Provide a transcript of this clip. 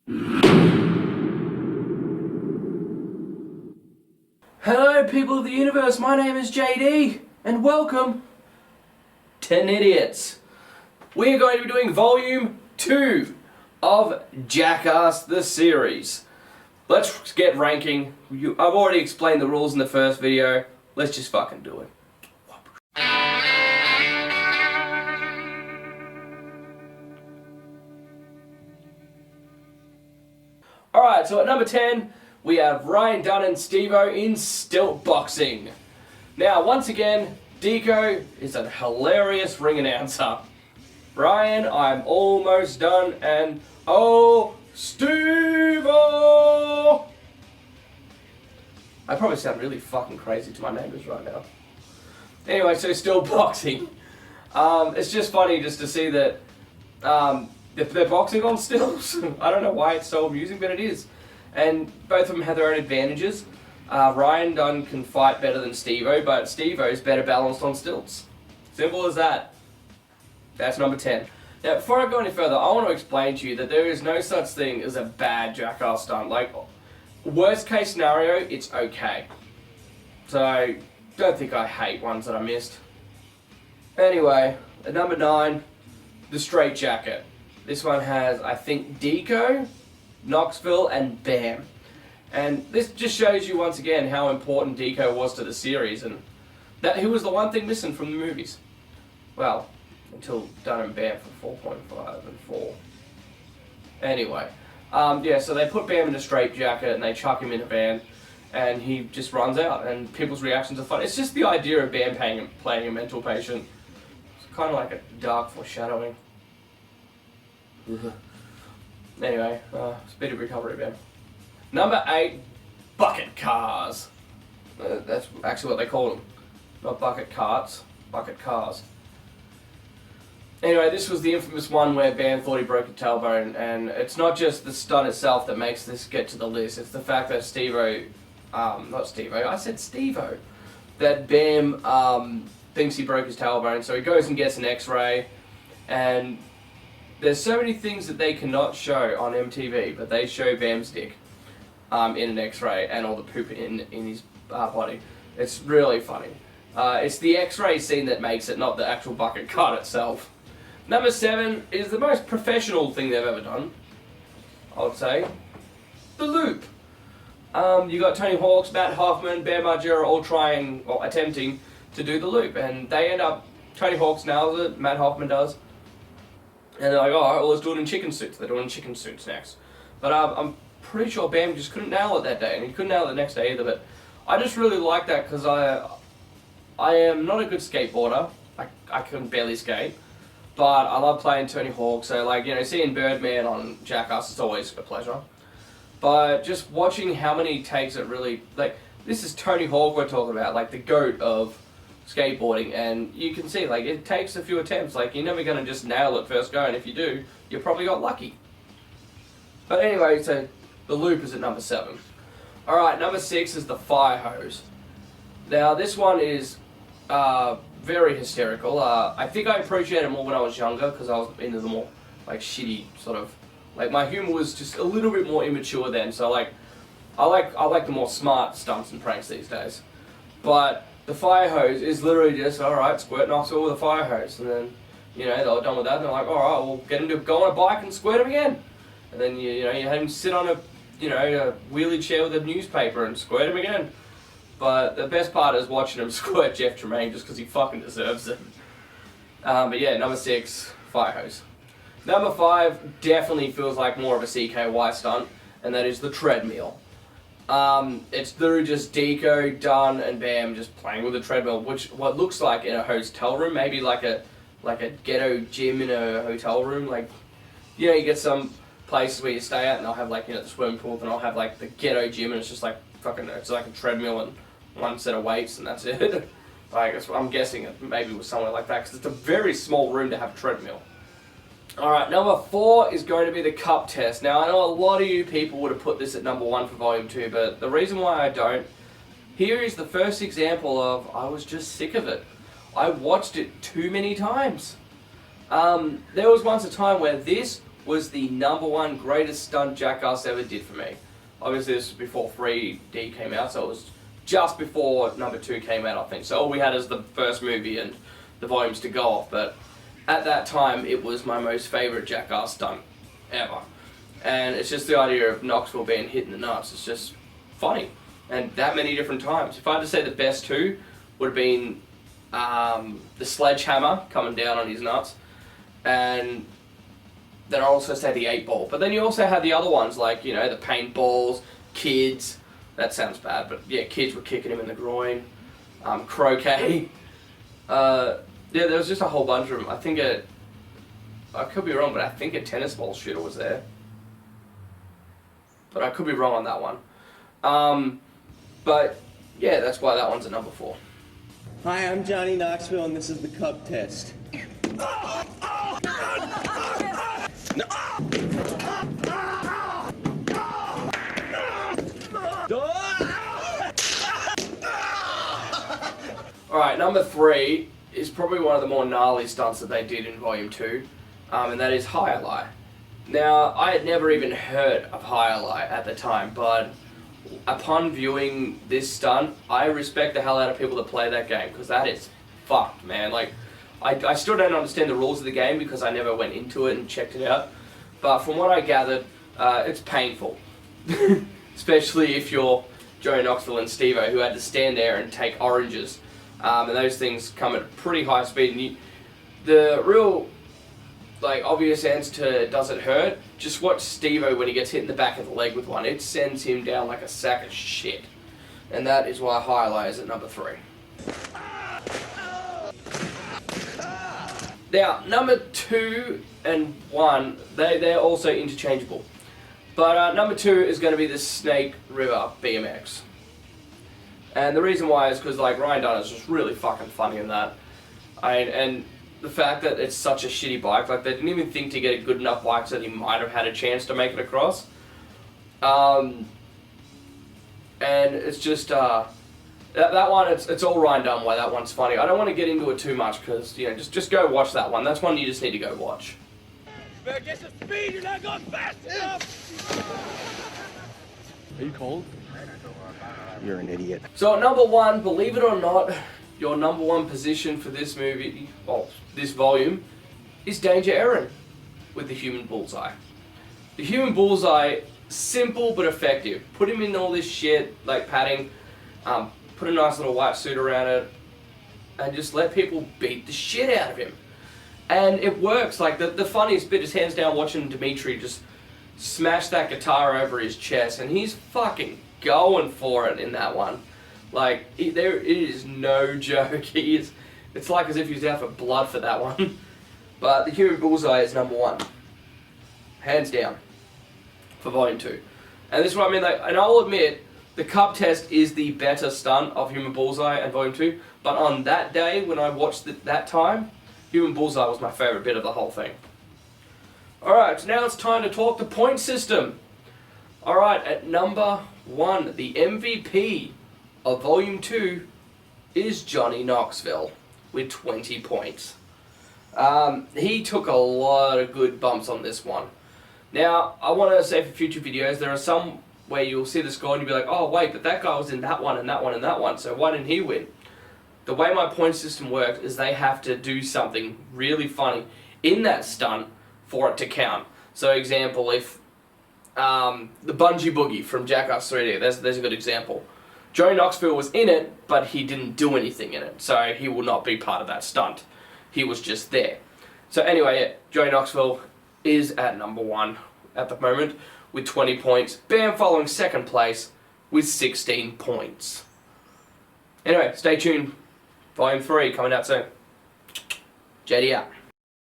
Hello people of the universe, my name is JD, and welcome 10 Idiots. We are going to be doing Volume 2 of Jackass the series. Let's get ranking. I've already explained the rules in the first video, let's just fucking do it. Alright, so at number 10, we have Ryan Dunn and Steve-O in stilt boxing. Now, once again, Deco is a hilarious ring announcer. Ryan, I'm almost done, and oh, Steve-O! I probably sound really fucking crazy to my neighbours right now. Anyway, so stilt boxing. It's just funny just to see that they're boxing on stilts. I don't know why it's so amusing, but it is. And both of them have their own advantages. Ryan Dunn can fight better than Steve-O, but Steve-O is better balanced on stilts. Simple as that. That's number 10. Now, before I go any further, I want to explain to you that there is no such thing as a bad Jackass stunt. Like, worst case scenario, it's okay. So, don't think I hate ones that I missed. Anyway, at number 9, the straight jacket. This one has, I think, Deco, Knoxville, and Bam. And this just shows you once again how important Deco was to the series, and that he was the one thing missing from the movies. Well, until Dunn and Bam for 4.5 and 4. Anyway, yeah, so they put Bam in a straight jacket and they chuck him in a van, and he just runs out, and people's reactions are fun. It's just the idea of Bam playing a mental patient. It's kind of like a dark foreshadowing. Anyway, speedy recovery, man. Number 8, bucket cars. That's actually what they call them. Not bucket carts, bucket cars. Anyway, this was the infamous one where Bam thought he broke a tailbone, and it's not just the stunt itself that makes this get to the list, it's the fact that Steve-O, not Steve-O, I said Steve-O, that Bam thinks he broke his tailbone, so he goes and gets an x-ray, and there's so many things that they cannot show on MTV, but they show Bam's dick in an x-ray and all the poop in his body. It's really funny. It's the x-ray scene that makes it, not the actual bucket cart itself. Number 7 is the most professional thing they've ever done, I would say. The loop. You got Tony Hawk's, Matt Hoffman, Bam Margera all trying, or attempting to do the loop, and they end up, Tony Hawk's nails it, Matt Hoffman does. And they're like, oh, alright, well, let's do it in chicken suits. They're doing chicken suits next. But I'm pretty sure Bam just couldn't nail it that day, and he couldn't nail it the next day either. But I just really like that because I am not a good skateboarder. I can barely skate. But I love playing Tony Hawk, so like, you know, seeing Birdman on Jackass is always a pleasure. But just watching how many takes it really, like, this is Tony Hawk we're talking about, like the GOAT of skateboarding, and you can see, like, it takes a few attempts. Like, you're never going to just nail it first go, and if you do, you probably got lucky. But anyway, so the loop is at number 7. Alright, number 6 is the fire hose. Now, this one is very hysterical. I think I appreciated it more when I was younger, because I was into the more, like, shitty sort of, like, my humor was just a little bit more immature then, so, like, I like the more smart stunts and pranks these days. But the fire hose is literally just, alright, squirt Knoxville with a fire hose. And then, you know, they were done with that, and they're like, alright, we'll get him to go on a bike and squirt him again. And then, you know, you had him sit on a wheelie chair with a newspaper and squirt him again. But the best part is watching him squirt Jeff Tremaine just because he fucking deserves it. But yeah, number 6, fire hose. Number 5 definitely feels like more of a CKY stunt, and that is the treadmill. It's literally just Deco, Dunn, and Bam just playing with a treadmill, which what looks like in a hotel room, maybe like a ghetto gym in a hotel room. Like, you know, you get some places where you stay at and they'll have, like, you know, the swimming pool, and I'll have like the ghetto gym, and it's just like fucking, it's like a treadmill and one set of weights, and that's it. Like, I'm guessing it maybe was somewhere like that, because it's a very small room to have a treadmill. Alright, number 4 is going to be the cup test. Now, I know a lot of you people would have put this at number 1 for Volume 2, but the reason why I don't, here is the first example of I was just sick of it. I watched it too many times. There was once a time where this was the #1 greatest stunt Jackass ever did for me. Obviously this was before 3D came out, so it was just before #2 came out, I think. So all we had is the first movie and the volumes to go off, but at that time it was my most favourite Jackass stunt ever. And it's just the idea of Knoxville being hit in the nuts. It's just funny, and that many different times. If I had to say the best two, would have been the sledgehammer coming down on his nuts, and then I also say the 8-ball. But then you also had the other ones like, you know, the paintballs, kids. That sounds bad, but yeah, kids were kicking him in the groin. Croquet. Yeah, there was just a whole bunch of them. I think I could be wrong, but I think a tennis ball shooter was there. But I could be wrong on that one. But yeah, that's why that one's at #4. Hi, I'm Johnny Knoxville, and this is the Cub test. Alright, #3 is probably one of the more gnarly stunts that they did in Volume 2, and that is high alai. Now, I had never even heard of high alai at the time, but upon viewing this stunt, I respect the hell out of people that play that game, because that is fucked, man. Like, I still don't understand the rules of the game because I never went into it and checked it out, but from what I gathered, it's painful. Especially if you're Joey Knoxville and Steve-O, who had to stand there and take oranges. And those things come at pretty high speed. And the real, like, obvious answer to does it hurt? Just watch Steve-O when he gets hit in the back of the leg with one. It sends him down like a sack of shit. And that is why high alai is at #3. Now, #2 and 1, they're also interchangeable. But #2 is going to be the Snake River BMX. And the reason why is because, like, Ryan Dunn is just really fucking funny in that. And the fact that it's such a shitty bike, like, they didn't even think to get a good enough bike so that he might have had a chance to make it across. And it's just, that one, it's all Ryan Dunn why that one's funny. I don't want to get into it too much because, you know, just go watch that one. That's one you just need to go watch. You better get some speed, you're not going fast enough! Are you cold? You're an idiot. So at #1, believe it or not, your #1 position for this movie, well, this volume, is Danger Erin with the human bullseye. The human bullseye, simple but effective. Put him in all this shit, like padding, put a nice little white suit around it, and just let people beat the shit out of him. And it works. Like, the funniest bit is hands down watching Dimitri just smash that guitar over his chest, and he's fucking going for it in that one. Like, it is no joke. It's like as if he's out for blood for that one. But the human bullseye is #1, hands down, for Volume 2. And this is what I mean. Like, and I'll admit, the Cub test is the better stunt of human bullseye and Volume 2. But on that day when I watched it that time, human bullseye was my favourite bit of the whole thing. Alright, so now it's time to talk the point system. Alright, at #1, the MVP of Volume 2 is Johnny Knoxville with 20 points. He took a lot of good bumps on this one. Now, I want to say for future videos, there are some where you'll see the score and you'll be like, oh wait, but that guy was in that one and that one and that one, so why didn't he win? The way my point system works is they have to do something really funny in that stunt for it to count. So example, if the bungee boogie from Jackass 3D, there's a good example. Joey Knoxville was in it, but he didn't do anything in it, so he will not be part of that stunt. He was just there. So anyway, yeah, Joey Knoxville is at #1 at the moment with 20 points. Bam following second place with 16 points. Anyway, stay tuned. Volume 3 coming out soon. JD out.